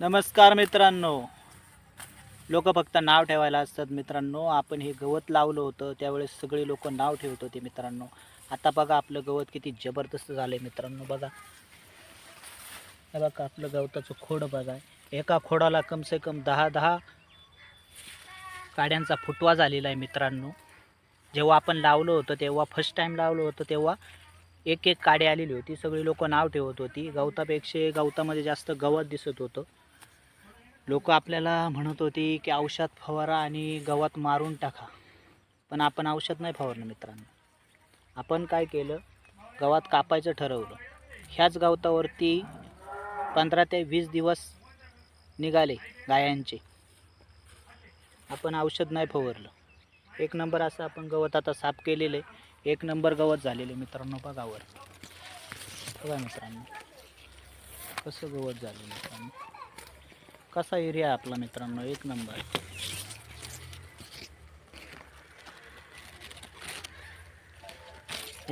नमस्कार मित्रांनो. लोक फक्त नाव ठेवायला असतात मित्रांनो. आपण हे गवत लावलं होतं त्यावेळेस सगळे लोक नाव ठेवत होते मित्रांनो. आता बघा आपलं गवत किती जबरदस्त झालंय मित्रांनो. बघा हे बघा आपलं गवताचं खोड बघा. एका खोडाला कम से कम 10 काड्यांचा फुटवा झालेला आहे मित्रांनो. जेव्हा आपण लावलं होतं तेव्हा फर्स्ट टाइम लावलं होतं तेव्हा एक एक काडी आलेली होती. सगळी लोक नाव ठेवत होती. गवतापेक्षा गवतामध्ये जास्त गवत दिसत होतं. लोक आपल्याला म्हणत होती की औषध फवारा आणि गवत मारून टाका, पण आपण औषध नाही फवारलं मित्रांनो. आपण काय केलं, गवत कापायचं ठरवलं. ह्याच गवतावरती 15 ते 20 दिवस निघाले गायांचे. आपण औषध नाही फवारलं. एक नंबर असं आपण गवत आता साफ केलेलं आहे. एक नंबर गवत झालेले मित्रांनो. बघावर बघा मित्रांनो कसं गवत झालं मित्रांनो. कसा एरिया आपला मित्रांनो, एक नंबर.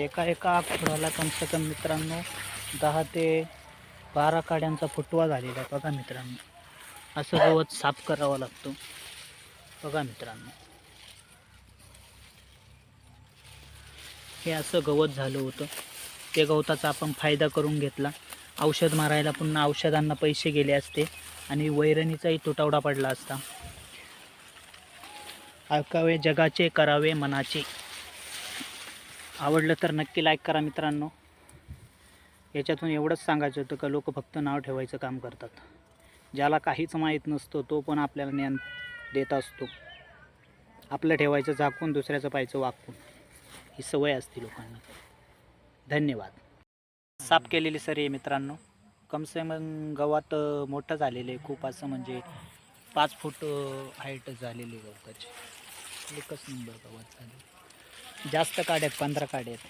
एका खोडाला कम से कम मित्रांनो 10 ते 12 काड्यांचा फुटवा झालेला आहे. बघा मित्रांनो असं गवत साफ करावं लागतं. बघा मित्रांनो हे असं गवत झालं होतं. ते गवताचा आपण फायदा करून घेतला. औषध मारायला पुन्हा औषधांना पैसे गेले असते आणि वैरणीचाही तुटवडा पडला असता. ऐकावे जगाचे, करावे मनाचे. आवडलं तर नक्की लाईक करा मित्रांनो. याच्यातून एवढंच सांगायचं होतं का लोक फक्त नाव ठेवायचं काम करतात. ज्याला काहीच माहीत नसतो तो पण आपल्याला ज्ञान देत असतो. आपलं ठेवायचं झाकून, दुसऱ्याचं पाहायचं वाकून, ही सवय असते लोकांना. धन्यवाद. साफ केलेली सरी आहे मित्रांनो. कमसे कम गवत मोठं झालेलं आहे खूप, असं म्हणजे 5 फूट हाईट झालेली गवताची. एकच नंबर गवत झाले. जास्त काड्यात 15 काड्यात.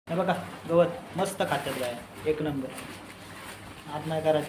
हे बघा गवत मस्त खात्यात गाय, एक नंबर. आज नाही करायचं.